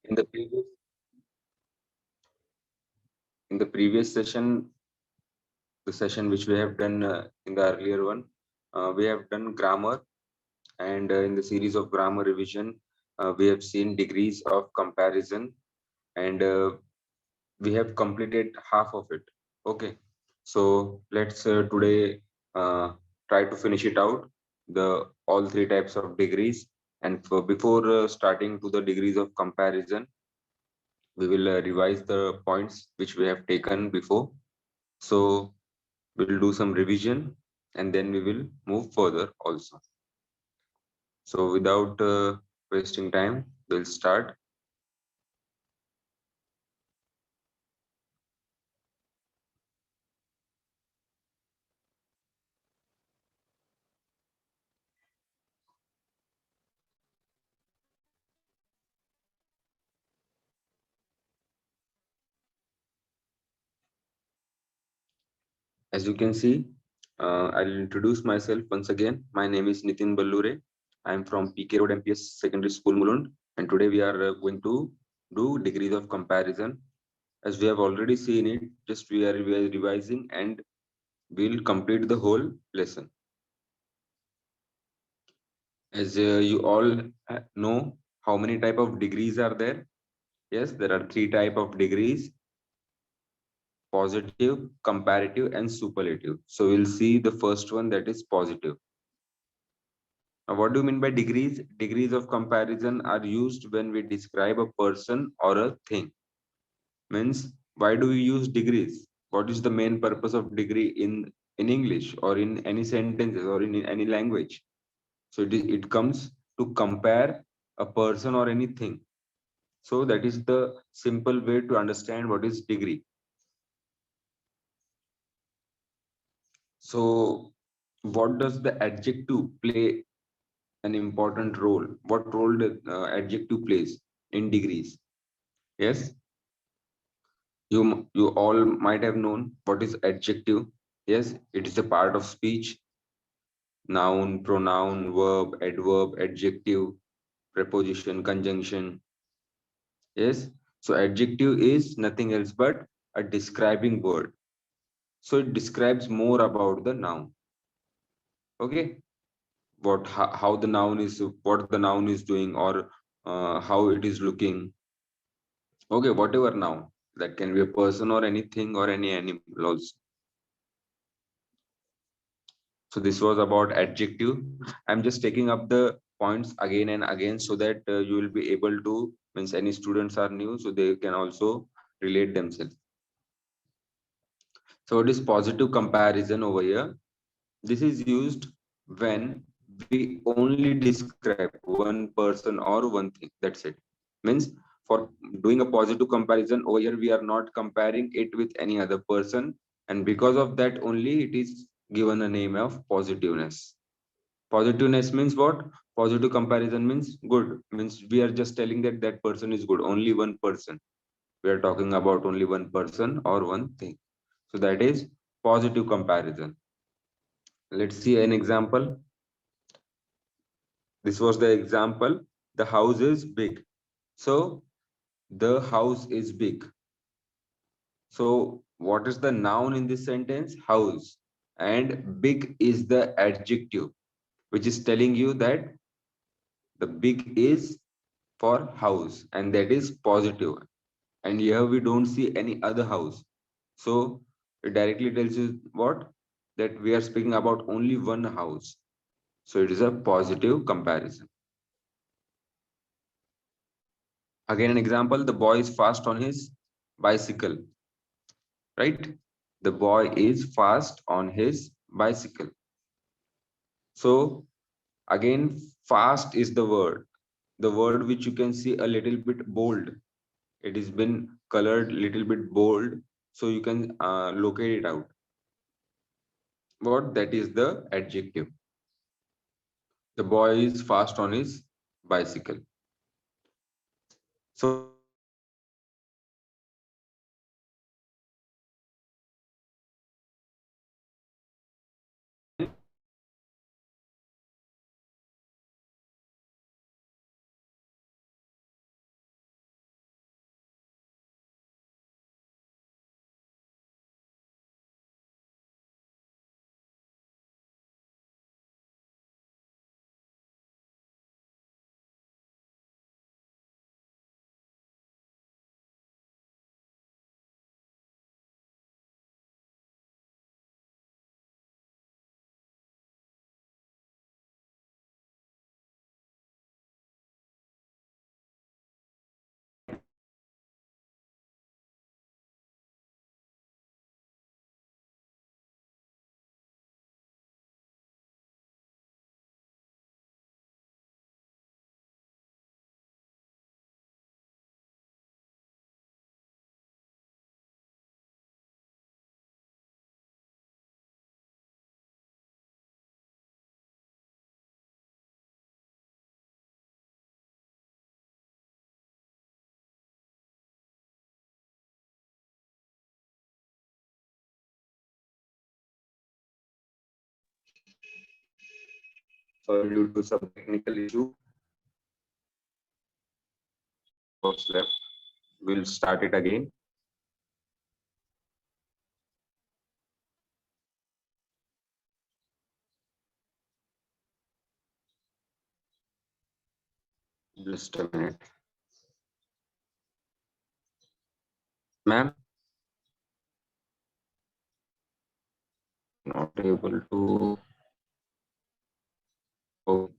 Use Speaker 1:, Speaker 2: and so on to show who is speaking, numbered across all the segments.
Speaker 1: In the previous session, the session which we have done in the earlier one, we have done grammar, and in the series of grammar revision, we have seen degrees of comparison, and we have completed half of it. Okay, so let's today try to finish it out, the all three types of degrees. And before starting to the degrees of comparison, we will revise the points which we have taken before. So we'll do some revision and then we will move further also. So without wasting time, we'll start. As you can see, I'll introduce myself once again. My name is Nitin Ballure. I'm from PK Road MPS Secondary School, Mulund, and today we are going to do degrees of comparison. As we have already seen it, just we are revising and we'll complete the whole lesson. As you all know, how many type of degrees are there? Yes, there are three type of degrees: positive, comparative, and superlative. So we'll see the first one, that is positive. Now, what do you mean by degrees? Degrees of comparison are used when we describe a person or a thing. Means, why do we use degrees? What is the main purpose of degree in English or in any sentences or in any language? So it comes to compare a person or anything. So that is the simple way to understand what is degree. So what does the adjective play an important role? What role does adjective plays in degrees? Yes, you all might have known what is adjective. Yes, it is a part of speech: noun, pronoun, verb, adverb, adjective, preposition, conjunction. Yes, so adjective is nothing else but a describing word. So it describes more about the noun. Okay, how the noun is, what the noun is doing, or how it is looking. Okay, whatever noun, that can be a person or anything or any animal also. So this was about adjective. I'm just taking up the points again and again so that you will be able to, means any students are new, so they can also relate themselves. So it is positive comparison over here. This is used when we only describe one person or one thing. That's it. Means for doing a positive comparison over here, we are not comparing it with any other person. And because of that only, it is given a name of positiveness. Positiveness means what? Positive comparison means good. Means we are just telling that that person is good. Only one person. We are talking about only one person or one thing. So that is positive comparison. Let's see an example. This was the example. The house is big. So the house is big. So what is the noun in this sentence? House. And big is the adjective, which is telling you that the big is for house and that is positive. And here we don't see any other house. So it directly tells you what? That we are speaking about only one house. So it is a positive comparison. Again, an example: the boy is fast on his bicycle, right? The boy is fast on his bicycle. So, again, fast is the word which you can see a little bit bold. It has been colored little bit bold, so you can locate it out. What? That is the adjective. The boy is fast on his bicycle. So, Sorry, due to some technical issue. What's left? We'll start it again. Just a minute. Ma'am, not able to. Oh.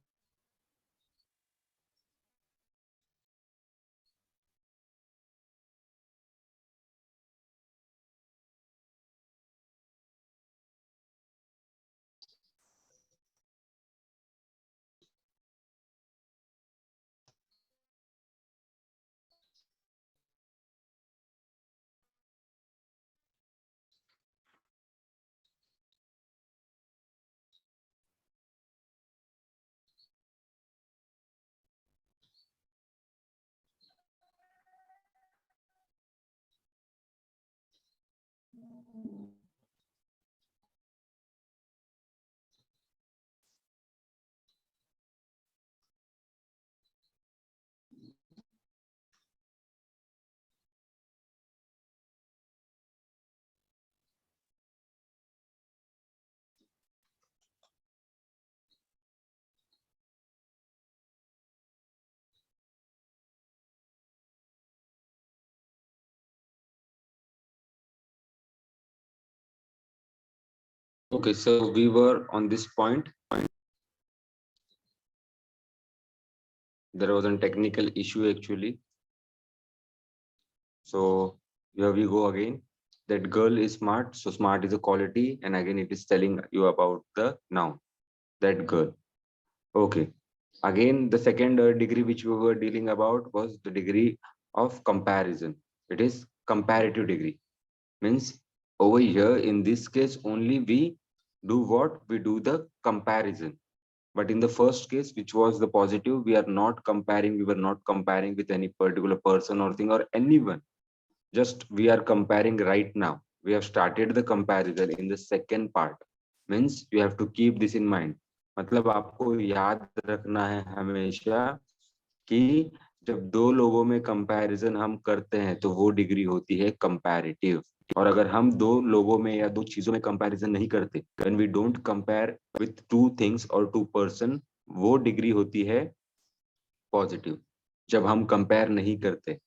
Speaker 1: Okay, so we were on this point. There was a technical issue actually. So here we go again. That girl is smart. So smart is a quality, and again it is telling you about the noun. That girl. Okay. Again, the second degree which we were dealing about was the degree of comparison. It is comparative degree. Means over here in this case only we do what? We do the comparison. But in the first case, which was the positive, we are not comparing. We were not comparing with any particular person or thing or anyone. Just we are comparing right now. We have started the comparison in the second part. Means you have to keep this in mind. मतलब आपको याद रखना है हमेशा कि जब दो लोगों में कंपैरिजन हम करते हैं तो वो डिग्री होती है कंपैरेटिव. और अगर हम दो लोगों में या दो चीजों में कंपैरिजन नहीं करते, when we don't compare with two things or two person, वो डिग्री होती है पॉजिटिव. जब हम कंपेयर नहीं करते,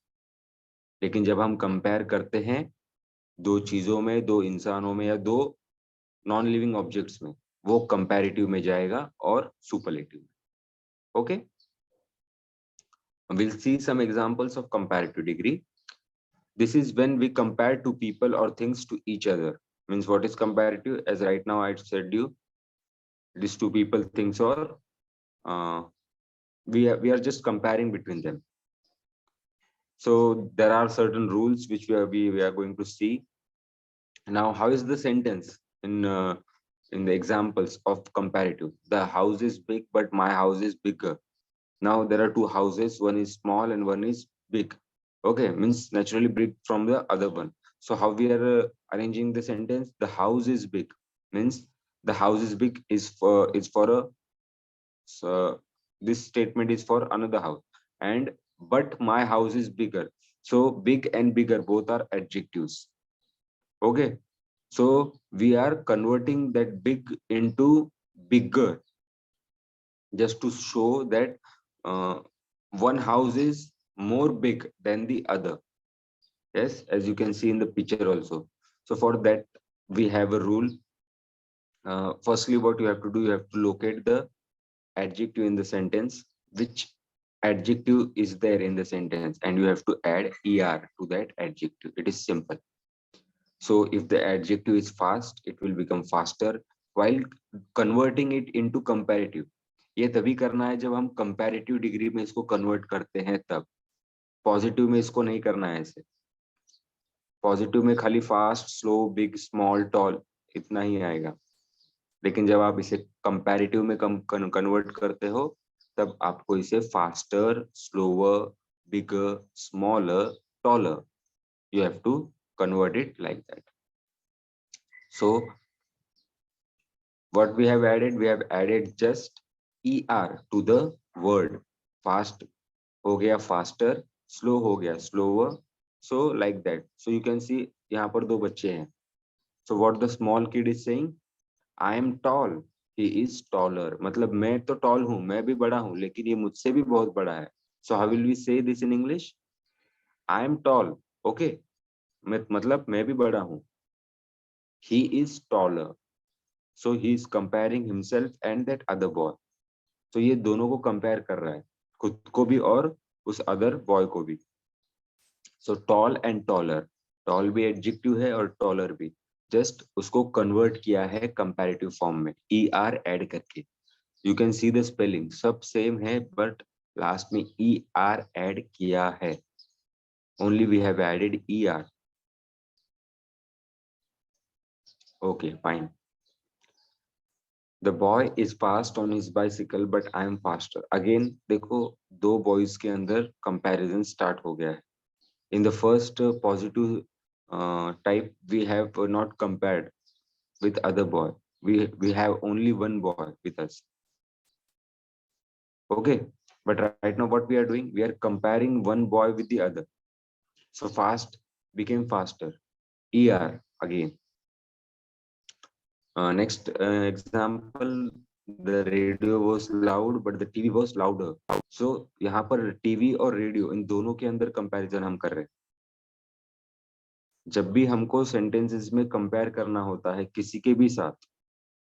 Speaker 1: लेकिन जब हम कंपेयर करते हैं दो चीजों में, दो इंसानों में या दो नॉन लिविंग ऑब्जेक्ट्स में, वो कंपैरेटिव में जाएगा और सुपरलेटिव में. Okay, we'll see some examples of comparative degree. This is when we compare two people or things to each other. Means what is comparative? As right now I said you, these two people, things, or we are just comparing between them. So there are certain rules which we are going to see. Now, how is the sentence in the examples of comparative? The house is big, but my house is bigger. Now there are two houses, one is small and one is big. Okay, means naturally big from the other one. So how we are arranging the sentence? The house is big means the house is big is for a, so this statement is for another house. And but my house is bigger. So big and bigger both are adjectives. Okay, so we are converting that big into bigger just to show that one house is more big than the other. Yes, as you can see in the picture also. So for that we have a rule. Firstly, what you have to do, you have to locate the adjective in the sentence, which adjective is there in the sentence, and you have to add er to that adjective. It is simple. So if the adjective is fast, it will become faster while converting it into comparative. ये तभी करना है जब हम comparative degree में इसको convert करते हैं, तब. पॉजिटिव में इसको नहीं करना है ऐसे. पॉजिटिव में खाली fast, slow, big, small, tall इतना ही आएगा. लेकिन जब आप इसे कंपैरेटिव में कन्वर्ट करते हो, तब आपको इसे faster, slower, bigger, smaller, taller, you have to convert it like that. So what we have added just ER to the word. Fast हो गया faster, slow हो गया slower, so like that. So you can see यहाँ पर दो बच्चे हैं. So what the small kid is saying, I am tall, he is taller. मतलब मैं तो tall हूँ, मैं भी बड़ा हूँ, लेकिन ये मुझसे भी बहुत बड़ा है. So how will we say this in English? I am tall, okay, मतलब मैं भी बड़ा हूँ. He is taller. So he is comparing himself and that other boy. So ये दोनों को compare कर रहा है, खुद को भी और उस other boy को भी. So tall and taller. Tall भी adjective है और taller भी. Just उसको convert किया है comparative form में, er add करके. You can see the spelling, सब same है, but last में er add किया है. Only we have added er. Okay, fine. The boy is fast on his bicycle, but I am faster. Again, देखो दो boys के अंदर comparison start हो गया है. In the first positive type, we have not compared with other boy. We have only one boy with us. Okay, but right now what we are doing, we are comparing one boy with the other. So fast became faster. Er again. Next example, the radio was loud, but the TV was louder. So यहाँ पर TV और radio इन दोनों के अंदर comparison हम कर रहे हैं. जब भी हमको सेंटेंसेस में कंपेयर करना होता है किसी के भी साथ,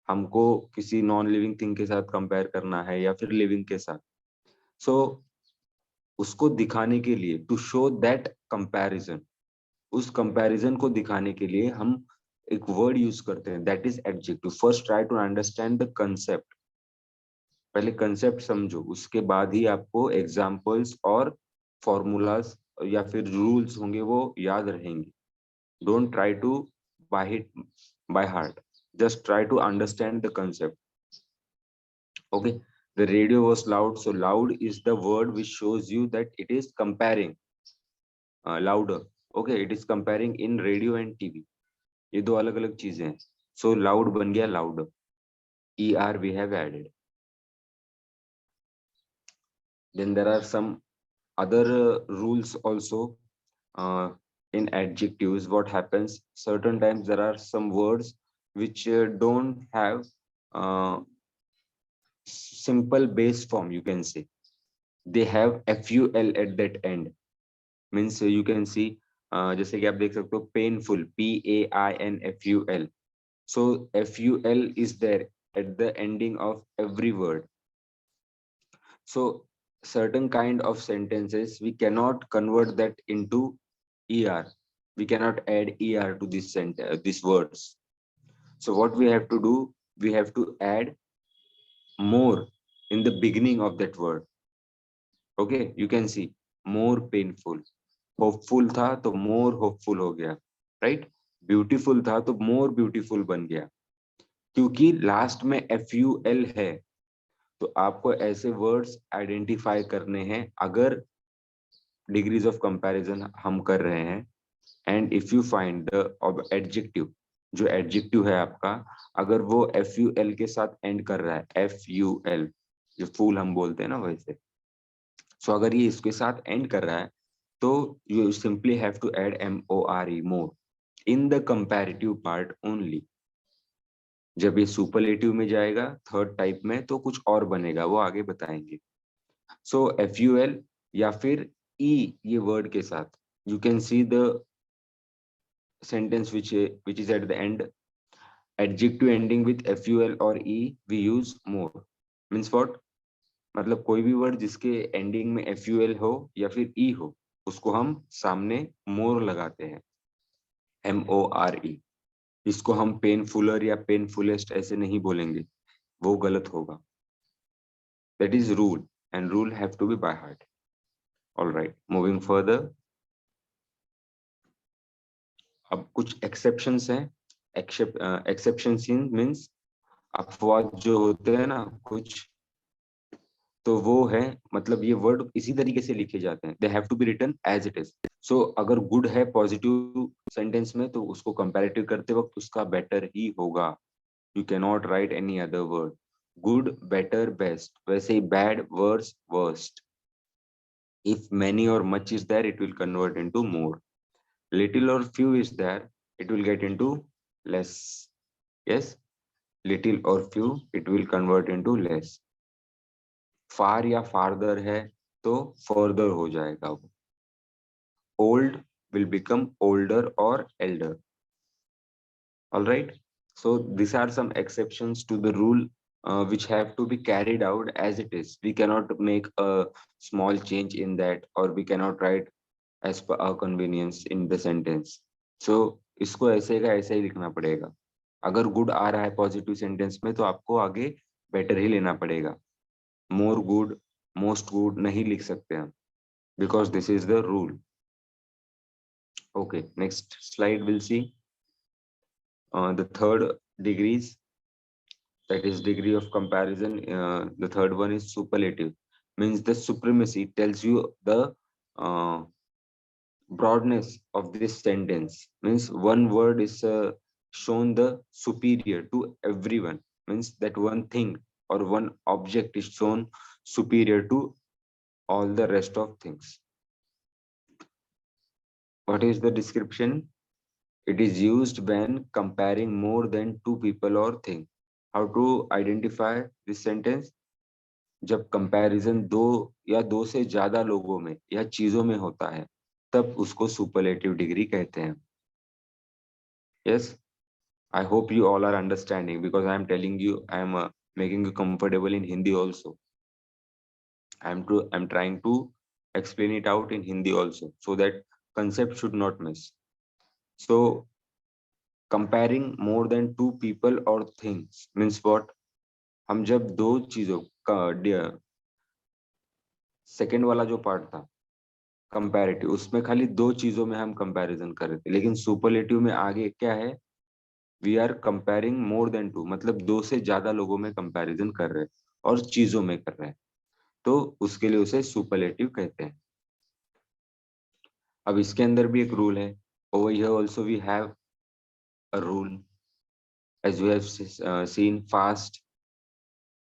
Speaker 1: हमको किसी नॉन लिविंग थिंग के साथ कंपेयर करना है या फिर लिविंग के साथ. सो उसको दिखाने के लिए, टू शो दैट कंपैरिजन, उस कंपैरिजन को दिखाने के लिए हम एक वर्ड यूज करते हैं, that is adjective. First try to understand the concept. पहले कंसेप्ट समझो, उसके बाद ही आपको एग्जांपल्स और फॉर्मूलाज या फिर रूल्स होंगे वो याद रहेंगे. Don't try to by it by heart, just try to understand the concept. Okay, the radio was loud, so loud is the word which shows you that it is comparing louder. Okay, it is comparing in radio and TV. ये दो अलग अलग चीजें हैं. So loud बन गया louder. Er we have added. Then there are some other rules also in adjectives. What happens, certain times there are some words which don't have simple base form, you can say. They have ful at that end. Means you can see जैसे कि आप देख सकते हो painful, painful. So ful is there at the ending of every word. So certain kind of sentences we cannot convert that into er. We cannot add er to this sentence, these words. So what we have to do, we have to add more in the beginning of that word. Okay, you can see more painful. Hopeful था तो more hopeful हो गया, right? Beautiful था तो more beautiful बन गया. क्योंकि last में ful है, तो आपको ऐसे वर्ड्स आइडेंटिफाई करने हैं अगर डिग्रीज ऑफ कंपैरिजन हम कर रहे हैं. And if you find the adjective, जो एडजेक्टिव है आपका, अगर वो ful के साथ एंड कर रहा है, ful जो फूल हम बोलते हैं ना वैसे. सो अगर ये इसके साथ एंड कर रहा है तो you simply have to add more, more in the comparative part only. जब ये सुपरलेटिव में जाएगा थर्ड टाइप में तो कुछ और बनेगा, वो आगे बताएंगे. सो ful या फिर e ये वर्ड के साथ, you can see the sentence which is at the end. Adjective ending with ful or e we use more. Means what? मतलब कोई भी वर्ड जिसके एंडिंग में ful हो या फिर e हो, उसको हम सामने more लगाते हैं, more. इसको हम पेनफुलर या पेनफुलेस्ट ऐसे नहीं बोलेंगे, वो गलत होगा. That is rule and rule have to be by heart. Alright, moving further. अब कुछ एक्सेप्शंस हैं. एक्सेप्शंस मींस अपवाद जो होते हैं ना कुछ, तो वो है मतलब ये वर्ड इसी तरीके से लिखे जाते हैं, they have to be written as it is. So अगर गुड है पॉजिटिव सेंटेंस में तो उसको कंपैरेटिव करते वक्त उसका बेटर ही होगा. You cannot write any other word. good, better, best. वैसे ही bad, worse, worst. If many or much is there, it will convert into more. Little or few is there, it will get into less. Yes, little or few, it will convert into less. Far या farther है तो further हो जाएगा वो. Old will become older or elder. All right. So these are some exceptions to the rule which have to be carried out as it is. We cannot make a small change in that, or we cannot write as per our convenience in the sentence. So इसको ऐसे का ऐसे ही लिखना पड़ेगा. अगर good आ रहा है positive sentence में तो आपको आगे better ही लेना पड़ेगा. More good, most good नहीं लिख सकते हम, because this is the rule. Okay, next slide we'll see the third degrees, that is degree of comparison. The third one is superlative, means the supremacy tells you the broadness of this sentence. Means one word is shown the superior to everyone, means that one thing or one object is shown superior to all the rest of things. What is the description? It is used when comparing more than two people or things. How to identify this sentence? जब comparison दो या दो से ज्यादा लोगों में या चीजों में होता है, तब उसको सुपरलेटिव डिग्री कहते हैं. Yes, I hope you all are understanding, because I am telling you, I am making you comfortable in Hindi also. I'm trying to explain it out in Hindi also, so that concept should not miss. So comparing more than two people or things means what? हम जब दो चीजों का second वाला जो part था comparative, उसमें खाली दो चीजों में हम कंपैरिजन कर रहे थे, लेकिन सुपरलेटिव में आगे क्या है? We are comparing more than two, मतलब दो से ज्यादा लोगों में कंपैरिजन कर रहे हैं और चीजों में कर रहे हैं, तो उसके लिए उसे सुपरलेटिव कहते हैं. अब इसके अंदर भी एक रूल है. Over here also we have a rule, as we have seen fast,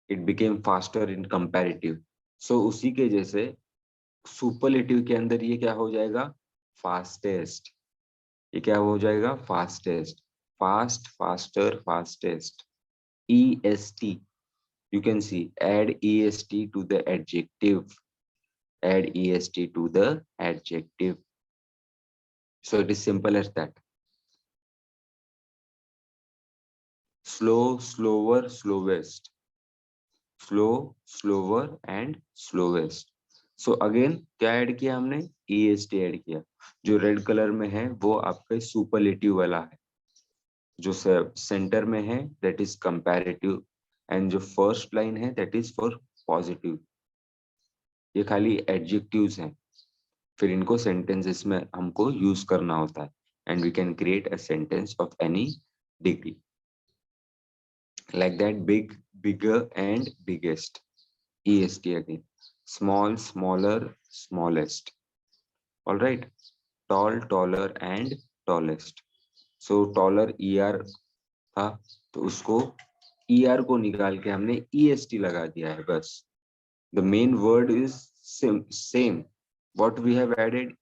Speaker 1: it became faster in comparative. So उसी के जैसे सुपरलेटिव के अंदर ये क्या हो जाएगा? फास्टेस्ट. ये क्या हो जाएगा? Fastest. Fast, faster, fastest. EST, you can see, add EST to the adjective. Add EST to the adjective. So it is simple as that. Slow, slower, slowest. Slow, slower and slowest. So again क्या add किया हमने? EST add किया. जो red colour में है वो आपका superlative वाला है, जो सेंटर में है दैट इज कंपैरेटिव, एंड जो फर्स्ट लाइन है दैट इज फॉर पॉजिटिव. ये खाली एडजेक्टिव्स हैं, फिर इनको सेंटेंसेस में हमको यूज करना होता है, and we can create a sentence of any degree. Like that, big, bigger and biggest. EST again. Small, smaller, smallest. All right. Tall, taller and tallest. So taller ER था, तो उसको ER को निकाल के हमने EST लगा दिया है बस. The main word is same. What we have added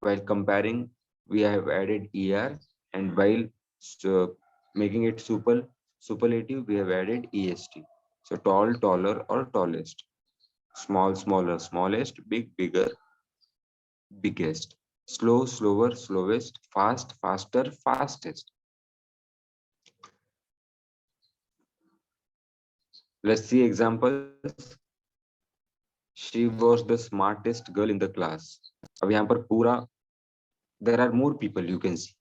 Speaker 1: while comparing, we have added ER, and while making it superlative, we have added EST. So tall, taller or tallest. Small, smaller, smallest. Big, bigger, biggest. Slow, slower, slowest. Fast, faster, fastest. Let's see examples. She was the smartest girl in the class. अब यहाँ पर पूरा there are more people, you can see.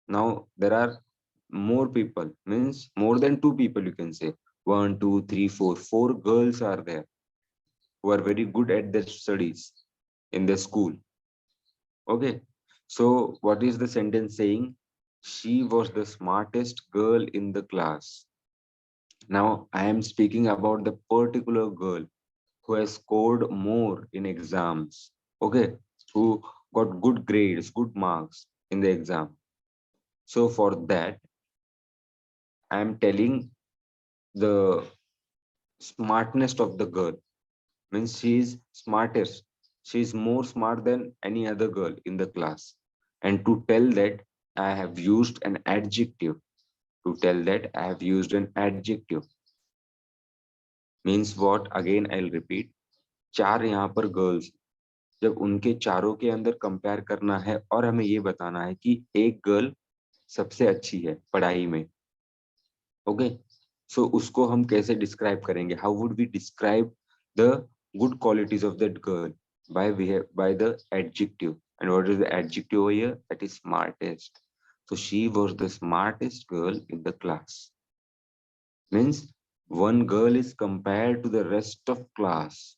Speaker 1: Now there are more people, means more than two people, you can say. 1 2 3 4, 4 girls are there who are very good at their studies in the school. Okay, so what is the sentence saying? She was the smartest girl in the class. Now I am speaking about the particular girl who has scored more in exams. Okay, who got good grades, good marks in the exam. So for that I am telling the smartness of the girl, means she is smartest, she is more smart than any other girl in the class. And to tell that I have used an adjective, to tell that I have used an adjective means what? Again I'll repeat, चार यहाँ पर girls, जब उनके चारों के अंदर compare करना है और हमें ये बताना है कि एक गर्ल सबसे अच्छी है पढ़ाई में, ओके, सो उसको हम कैसे डिस्क्राइब करेंगे? How would we describe the good qualities of that girl? by the adjective. And what is the adjective over here? That is smartest. So she was the smartest girl in the class. Means one girl is compared to the rest of class.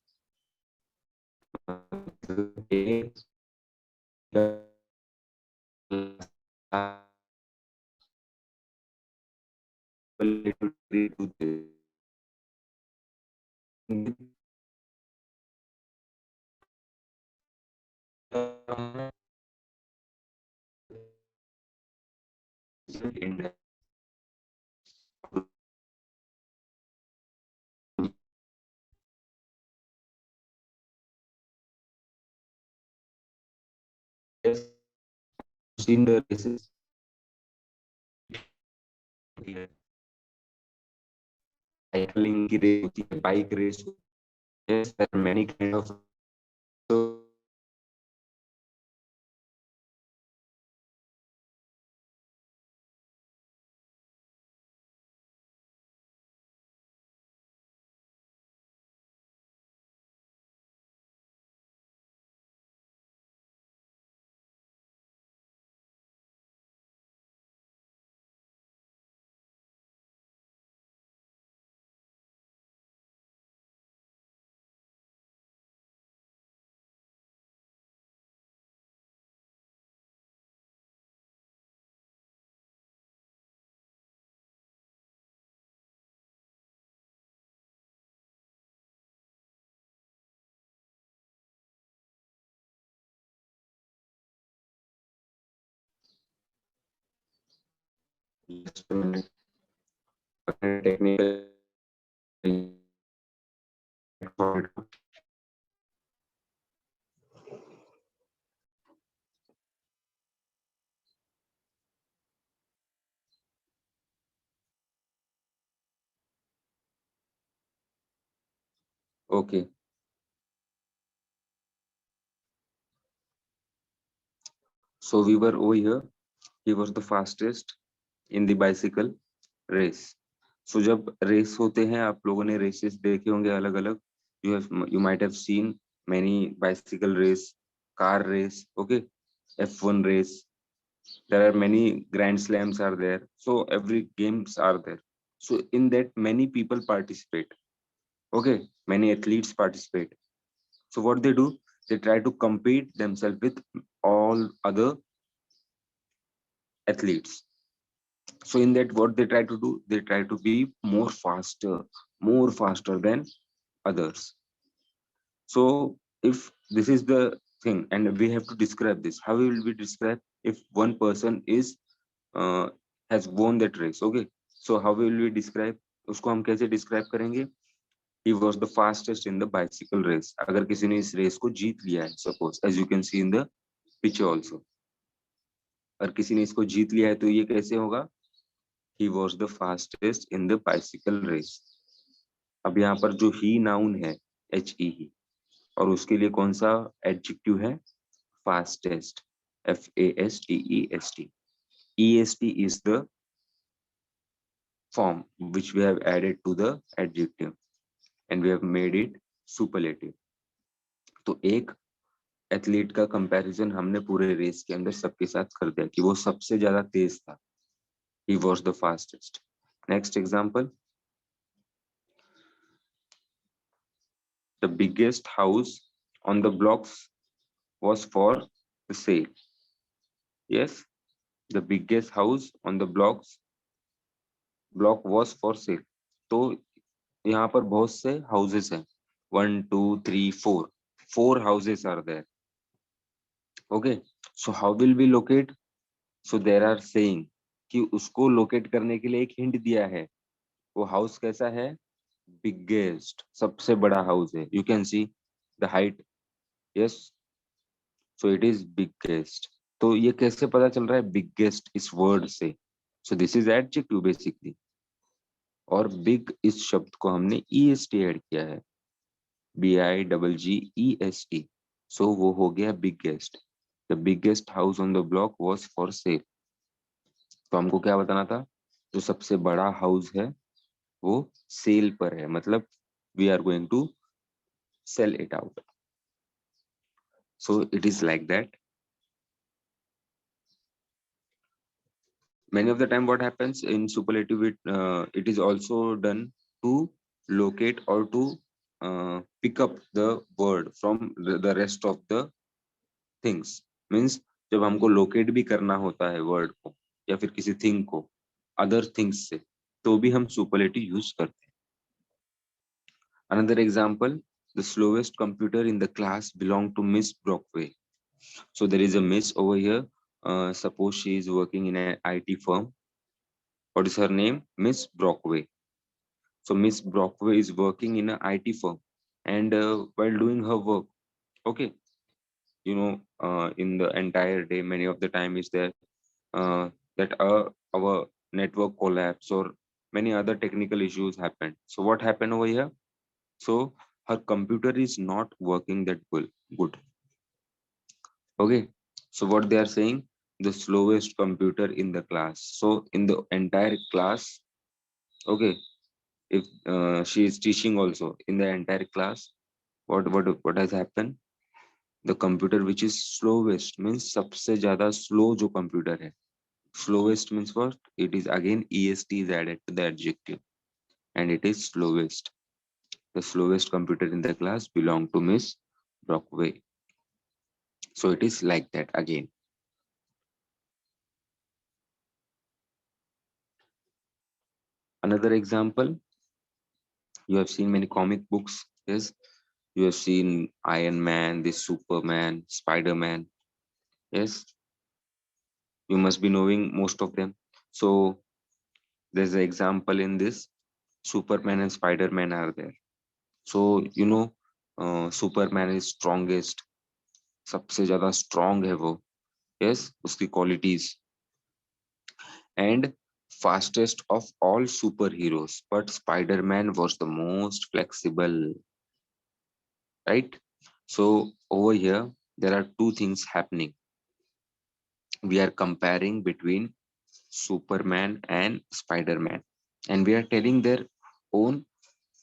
Speaker 1: Seen the races, cycling की race होती है, bike race, yes, there are many kind of, so just a minute, technical. Okay, so we were over here, he was the fastest in the bicycle race. So जब race होते हैं, आप लोगों ने races देखे होंगे अलग अलग, you might have seen many bicycle race, car race, okay, F1 race, there are many grand slams are there, so every games are there. So in that many people participate, okay, many athletes participate. So what they do, they try to compete themselves with all other athletes. So in that, what they try to do, they try to be more faster than others. So if this is the thing, and we have to describe this, how will we describe if one person is has won that race? Okay, so how will we describe? उसको हम कैसे describe करेंगे? He was the fastest in the bicycle race. अगर किसी ने इस race को जीत लिया है, suppose, as you can see in the picture also. और किसी ने इसको जीत लिया है, तो ये कैसे होगा? He was the fastest in the bicycle race. अब यहाँ पर जो he noun है, he, और उसके लिए कौन सा adjective है? Fastest, fastest. est is the form which we have added to the adjective and we have made it superlative. तो एक एथलीट का कंपैरिजन हमने पूरे रेस के अंदर सबके साथ कर दिया कि वो सबसे ज्यादा तेज था. He was the fastest. Next example. The biggest house on the blocks was for the sale. Yes, the biggest house on the block was for sale. तो यहाँ पर बहुत से houses हैं. 1 2 3 4. 4 houses are there. Okay, so how will we locate? So there are saying कि उसको locate करने के लिए एक hint दिया है. वो हाउस कैसा है? बिगेस्ट, सबसे बड़ा हाउस है। You can see the height, yes, so it is biggest. तो ये कैसे पता चल रहा है? बिगेस्ट इस वर्ड से। So this is adjective basically. और बिग इस शब्द को हमने ईएसटी ऐड किया है, BIGGEST। सो वो हो गया biggest. The biggest house on the block was for sale. तो हमको क्या बताना था? जो सबसे बड़ा हाउस है वो सेल पर है, मतलब we are going to sell it out. So it is like that. Many of the time what happens in superlative, it is also done to locate or to pick up the word from the rest of the things, means जब हमको locate भी करना होता है word को या फिर किसी thing को other things से, तो भी हम superlative use करते हैं। Another example, the slowest computer in the class belonged to Miss Brockway. So there is a miss over here. Suppose she is working in an IT firm. What is her name? Miss Brockway. So Miss Brockway is working in an IT firm, and while doing her work, okay, in the entire day, many of the time is there that our network collapse or many other technical issues happen. So what happened over here? So her computer is not working that well, good. Okay. So what they are saying? The slowest computer in the class. So in the entire class, okay, if she is teaching also in the entire class, what has happened? The computer which is slowest means सबसे ज्यादा slow जो computer है. Slowest means what? It is again est is added to the adjective, and it is slowest. The slowest computer in the class belong to Miss Brockway. So it is like that again. Another example, you have seen many comic books. Yes, you have seen Iron Man, this Superman, Spider-Man. Yes, you must be knowing most of them. So there's an example in this, Superman and Spider-Man are there. So Superman is strongest, सबसे ज्यादा strong है वो. Yes, उसकी qualities. And fastest of all superheroes, but Spider-Man was the most flexible, right? So over here there are two things happening. We are comparing between Superman and Spider-Man, and we are telling their own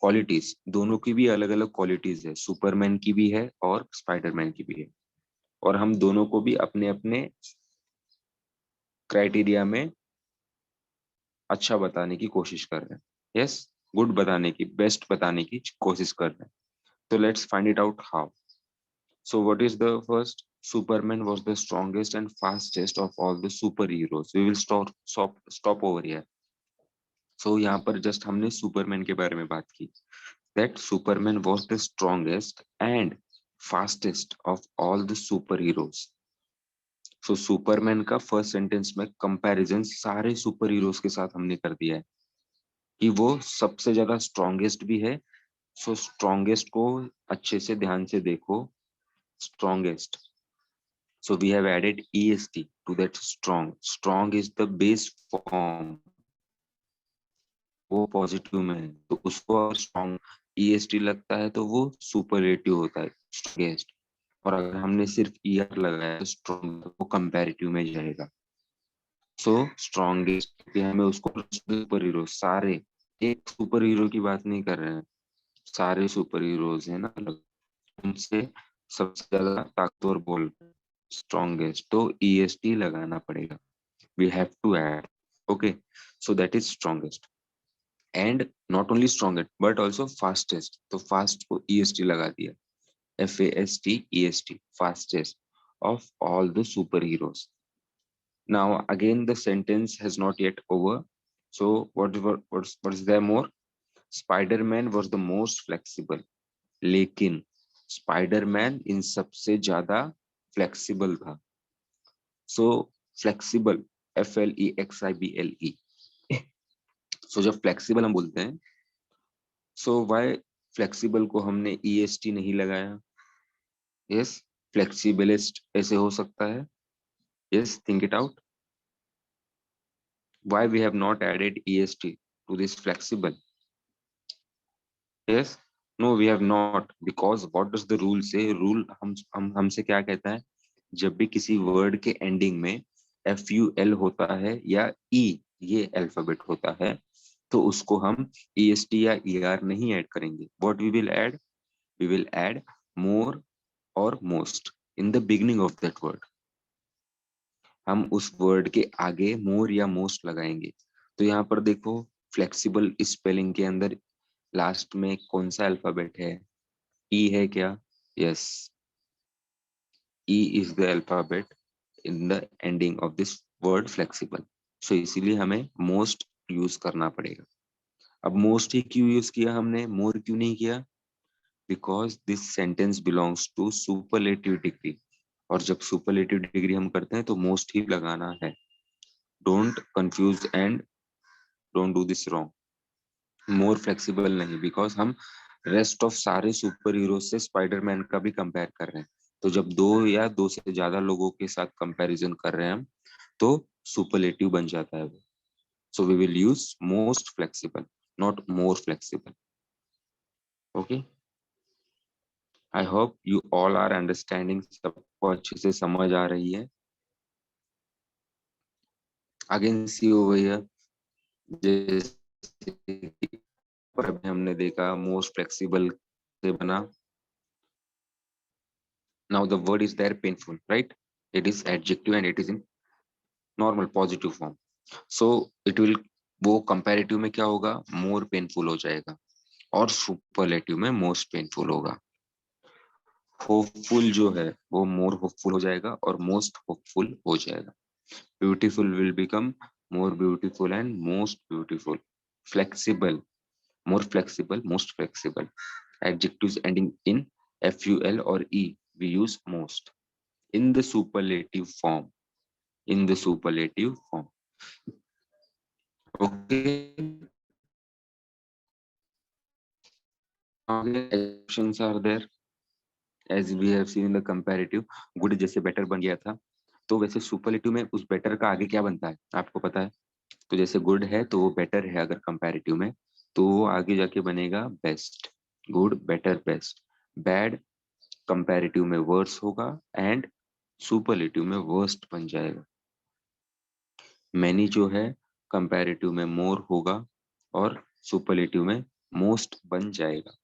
Speaker 1: qualities. दोनों की भी अलग अलग qualities है, Superman की भी है और स्पाइडरमैन की भी है, और हम दोनों को भी अपने अपने क्राइटेरिया में अच्छा बताने की कोशिश कर रहे हैं. यस, गुड बताने की, बेस्ट बताने की कोशिश कर रहे हैं. तो let's find it out how. So what is the first? Superman was the strongest and fastest of all the superheroes. We will stop over here. So यहाँ पर जस्ट हमने सुपरमैन के बारे में बात की. That Superman was the strongest and fastest of all the superheroes. So Superman का first sentence में कंपैरिजन सारे सुपर हीरोज के साथ हमने कर दिया है कि वो सबसे ज्यादा स्ट्रॉन्गेस्ट भी है. सो स्ट्रॉन्गेस्ट को अच्छे से ध्यान से देखो. Strongest, so we have added est to that strong. Strong is the base form, वो पॉजिटिव में है, तो उसको अगर स्ट्रॉन्ग est लगता है तो वो सुपरलेटिव होता है, स्ट्रॉन्गेस्ट. और अगर हमने सिर्फ er लगाया तो स्ट्रॉन्ग, वो कंपैरेटिव में जाएगा. सो स्ट्रॉन्गेस्ट हमें उसको सुपर हीरो सारे, एक सुपर हीरो की बात नहीं कर रहे हैं, सारे सुपर हीरोज है ना अलग, उनसे सबसे ज्यादा ताकतवर बोल स्ट्रॉन्गेस्ट, तो est लगाना पड़ेगा. We have to add. Okay, so that is strongest. And not only strongest but also fastest, तो फास्ट को est लगा दिया, FASTEST, fastest of all the superheroes. Now again the sentence has not yet over. So what is there more? Spider-Man was the most flexible. लेकिन Spider-Man इन सबसे ज्यादा flexible था. So flexible, FLEXIBLE, सो जब flexible हम बोलते हैं, सो व्हाई फ्लेक्सिबल को हमने EST नहीं लगाया? यस, फ्लेक्सिबलिस्ट ऐसे हो सकता है। Yes, think it out. Why we have not added EST to this flexible? Yes, no, we have not, because what does the rule say? Rule हम हमसे क्या कहता है? जब भी किसी वर्ड के एंडिंग में FUL होता है या E ये अल्फाबेट होता है, तो उसको हम EST या ER नहीं ऐड करेंगे. What we will add? We will add more or most in the beginning of that word. हम उस वर्ड के आगे मोर या मोस्ट लगाएंगे. तो यहाँ पर देखो, फ्लेक्सिबल स्पेलिंग के अंदर लास्ट में कौन सा अल्फाबेट है? ई है क्या? यस, E is the alphabet in the ending of this word flexible. So इसीलिए हमें मोस्ट यूज करना पड़ेगा. अब मोस्ट ही क्यों यूज किया हमने, मोर क्यों नहीं किया? Because this sentence belongs to superlative degree, और जब सुपरलेटिव डिग्री हम करते हैं तो मोस्ट ही लगाना है. Don't confuse and don't do this wrong. More flexible नहीं, बिकॉज हम रेस्ट ऑफ सारे सुपर हीरो से स्पाइडरमैन का भी कंपेयर कर रहे हैं. तो जब दो या दो से ज्यादा लोगों के साथ कंपैरिजन कर रहे हैं हम, तो सुपरलेटिव बन जाता है वो. So we will use most flexible, not more flexible. Okay, I hope you all are understanding. सबको अच्छे से समझ आ रही है. अगेन सी ओवर हियर, जैसे पर अभी हमने देखा मोस्ट फ्लेक्सिबल से बना. Now the word is there painful, right? It is adjective and it is in normal positive form. So it will, वो comparative में क्या होगा? More painful हो जाएगा, और superlative में most painful होगा. Hopeful जो है वो more hopeful हो जाएगा और most hopeful हो जाएगा. Beautiful will become more beautiful and most beautiful. Flexible, more flexible, most flexible. Adjectives ending in FUL or E, we use most. In the superlative form, in the superlative form. Okay, exceptions are there as we have seen in the comparative. Good जैसे better बन गया था, तो वैसे superlative में उस better का आगे क्या बनता है आपको पता है? तो जैसे good है तो वो better है अगर comparative में, तो वो आगे जाके बनेगा best. good, better, best. bad comparative में worse होगा and superlative में worst बन जाएगा. many जो है comparative में more होगा और superlative में most बन जाएगा.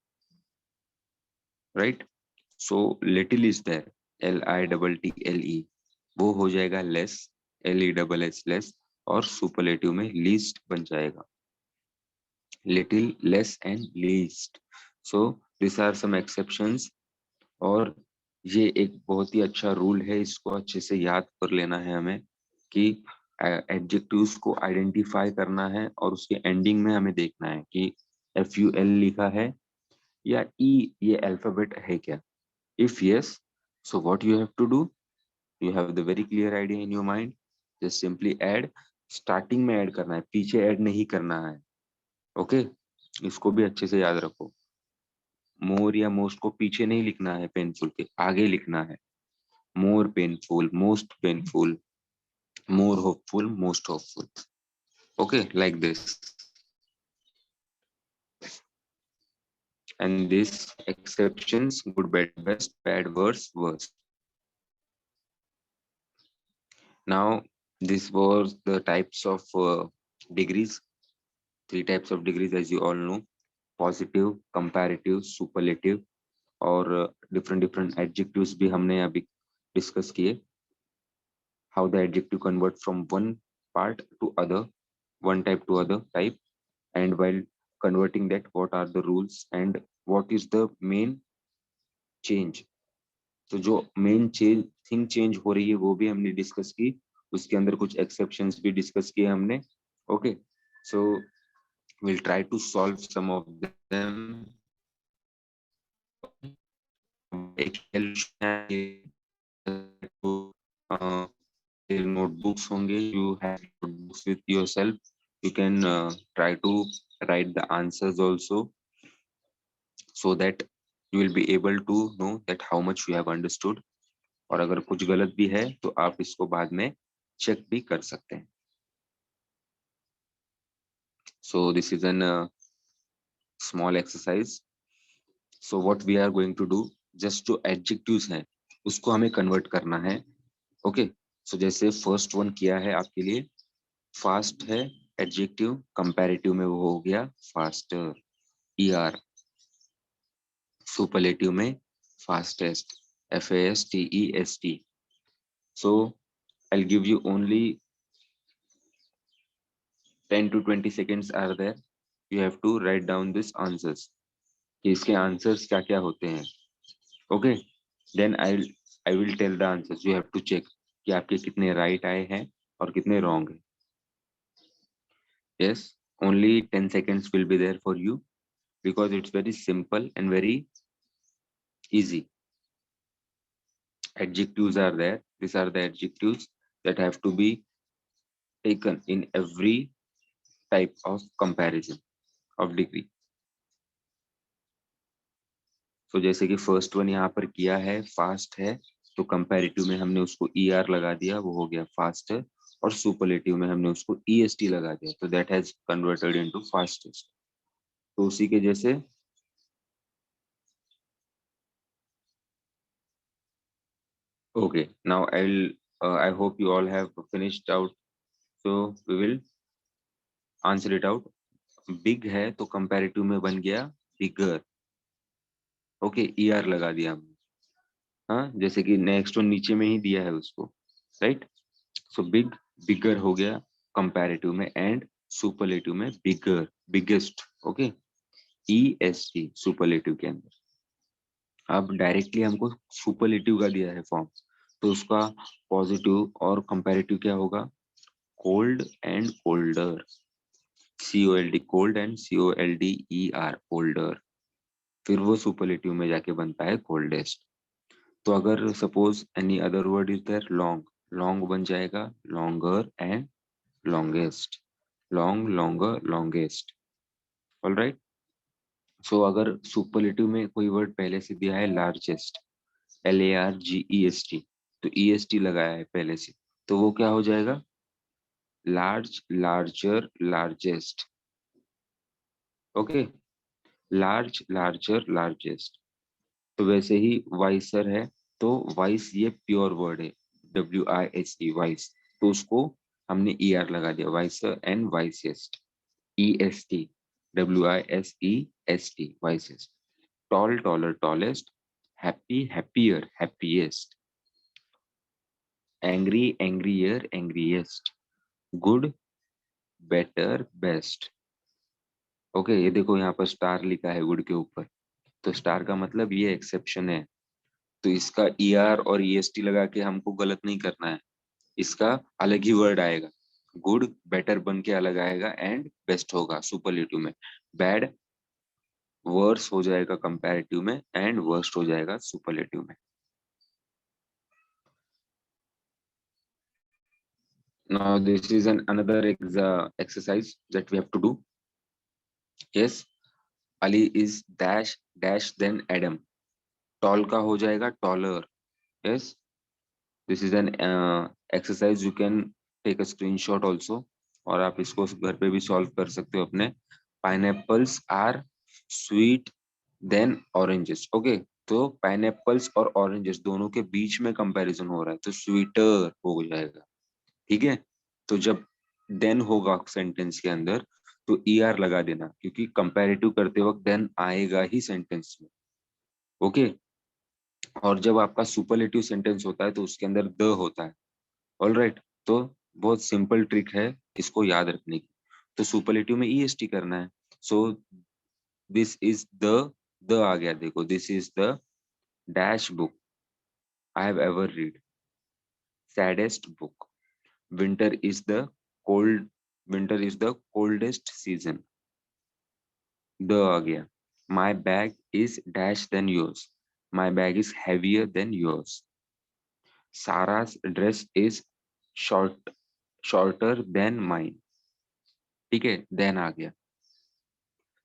Speaker 1: Right? So little is there, LITTLE, वो हो जाएगा लेस, LESS लेस, और सुपरलेटिव में लीस्ट बन जाएगा. Little, less and least. So this are some exceptions. और ये एक बहुत ही अच्छा रूल है, इसको अच्छे से याद कर लेना है हमें कि एडजेक्टिव्स को आइडेंटिफाई करना है और उसके एंडिंग में हमें देखना है कि FUL लिखा है या E ये अल्फाबेट है क्या. If yes, so what you have to do? You have the very clear idea in your mind. Just simply add. Starting में add करना है, पीछे add नहीं करना है. Okay? इसको भी अच्छे से याद रखो. More या most को पीछे नहीं लिखना है painful के, आगे लिखना है. More painful, most painful, more hopeful, most hopeful. Okay, like this. And these exceptions: good, bad, best, bad, worse, worst. Now, this was the types of degrees. 3 types of degrees, as you all know: positive, comparative, superlative. और different adjectives भी हमने अभी discuss किए. How the adjective convert from one part to other, one type to other type, and while converting that, what are the rules and what is the main change. तो जो main change thing change हो रही है वो भी हमने discuss की. उसके अंदर कुछ एक्सेप्शंस भी डिस्कस किए हमने. Okay, so we'll try to solve some of them. notebooks होंगे, you have notebooks with yourself. you can try to write the answers also, so that you will be able to know that how much you have understood. और अगर कुछ गलत भी है तो आप इसको बाद में चेक भी कर सकते हैं. So this is an small exercise. So what we are going to do, just जो adjectives हैं उसको हमें convert करना है. Okay, so जैसे first one किया है आपके लिए, fast है adjective, comparative में वो हो गया faster, er, superlative में fastest, fastest. So I'll give you only 10 to 20 seconds are there. You have to write down these answers. कि इसके आंसर्स क्या क्या होते हैं. Okay, then I will tell the answers. You have to check कि आपके कितने राइट आए हैं और कितने रॉन्ग हैं. Yes, only 10 seconds will be there for you because it's very simple and very easy. Adjectives are there. These are the adjectives that have to be taken in every type of comparison of degree. तो जैसे कि first one यहाँ पर किया है, fast है, तो comparative में हमने उसको ER लगा दिया, वो हो गया फास्टर. और सुपरलेटिव में हमने उसको EST लगा दिया, तो that has converted into fastest. तो उसी के जैसे okay, now I hope you all have finished out, so we will answer it out. Big है तो कंपैरेटिव में बन गया बिगर. ओके, ER लगा दिया हमने. हाँ, जैसे कि नेक्स्ट वन नीचे में ही दिया है उसको, राइट. सो बिग, बिगर हो गया कंपैरेटिव में, एंड सुपरलेटिव में बिगर, बिगेस्ट. ओके, EST सुपरलेटिव के अंदर. अब डायरेक्टली हमको सुपरलेटिव का दिया है फॉर्म, तो उसका पॉजिटिव और कंपैरेटिव क्या होगा, cold and colder. COLD cold and COLDER colder. फिर वो सुपरलेटिव में जाके बनता है कोल्डेस्ट. तो अगर suppose any other word is there, long, long बन जाएगा longer and longest. Long, longer, longest. Alright. So अगर सुपरलेटिव में कोई वर्ड पहले से दिया है लार्जेस्ट, LARGEST, तो EST लगाया है पहले से, तो वो क्या हो जाएगा, large, larger, largest. Okay, large, larger, largest. तो वैसे ही वाइसर है, तो वाइस ये प्योर वर्ड है, WISE, वाइस, तो उसको हमने ER लगा दिया, wiser and wisest. EST, WISEST, wisest. Tall, taller, tallest. Happy, happier, happiest. Angry, angrier, angriest. Good, better, best. Okay, ये देखो यहाँ पर स्टार लिखा है गुड के ऊपर, तो स्टार का मतलब ये एक्सेप्शन है, तो इसका ER और EST लगा के हमको गलत नहीं करना है. इसका अलग ही वर्ड आएगा, गुड, बेटर बन के अलग आएगा, एंड बेस्ट होगा सुपरलेटिव में. बैड, वर्स हो जाएगा कंपैरेटिव में, एंड वर्स्ट हो जाएगा सुपरलेटिव में. Now this is another exercise that we have to do. Yes, Ali is dash dash then Adam. Tall का हो जाएगा taller. Yes, this is an exercise. You can take a screenshot also, और आप इसको घर पे भी सॉल्व कर सकते हो अपने. Pineapples are sweet then oranges. Okay, तो pineapples और oranges दोनों के बीच में कंपैरिजन हो रहा है, तो स्वीटर हो जाएगा. ठीक है, तो जब देन होगा सेंटेंस के अंदर, तो ER लगा देना, क्योंकि कंपैरेटिव करते वक्त देन आएगा ही सेंटेंस में. ओके, और जब आपका सुपरलेटिव सेंटेंस होता है तो उसके अंदर द होता है. ऑलराइट, तो बहुत सिंपल ट्रिक है इसको याद रखने की. तो सुपरलेटिव में EST करना है. सो दिस इज द आ गया, देखो, this is the dash book I have ever read. Saddest book. winter is the cold, winter is the coldest season. The आ गया. My bag is dash than yours. My bag is heavier than yours. Sarah's dress is shorter than mine. ठीक है, then आ गया।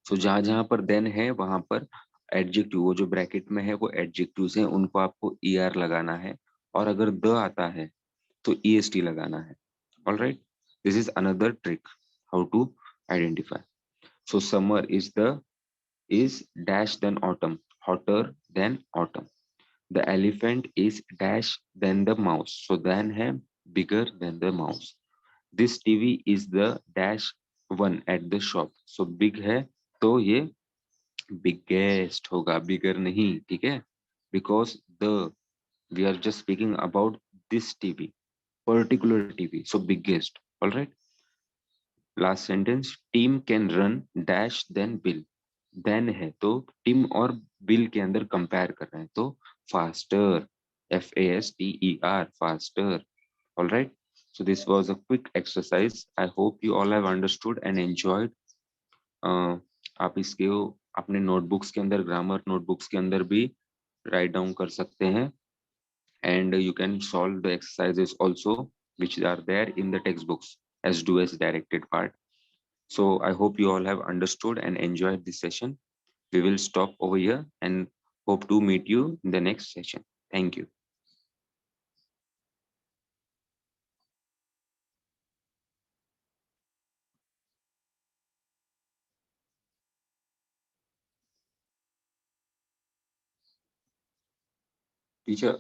Speaker 1: सो जहां जहां पर then है वहां पर एडजेक्टिव, वो जो ब्रैकेट में है वो एडजेक्टिव्स हैं, उनको आपको ER लगाना है। और अगर द आता है तो EST लगाना है। All right, this is another trick how to identify. So summer is dash than autumn, hotter than autumn. The elephant is dash than the mouse. So than है bigger than the mouse. This TV is the dash one at the shop. So big है तो ये biggest होगा, bigger नहीं, ठीक है? Because we are just speaking about this TV, particular TV. So biggest. All right. Last sentence, team can run dash than Bill. Than है तो team और बिल के अंदर कंपेयर कर रहे हैं, तो faster, FASTER, faster. All right, so this was a quick exercise. I hope you all have understood and enjoyed. आप इसके अपने नोटबुक्स के अंदर, ग्रामर नोटबुक्स के अंदर भी राइट डाउन कर सकते हैं, and you can solve the exercises also which are there in the textbooks as do as directed part. So I hope you all have understood and enjoyed this session. We will stop over here and hope to meet you in the next session. Thank you. Teacher,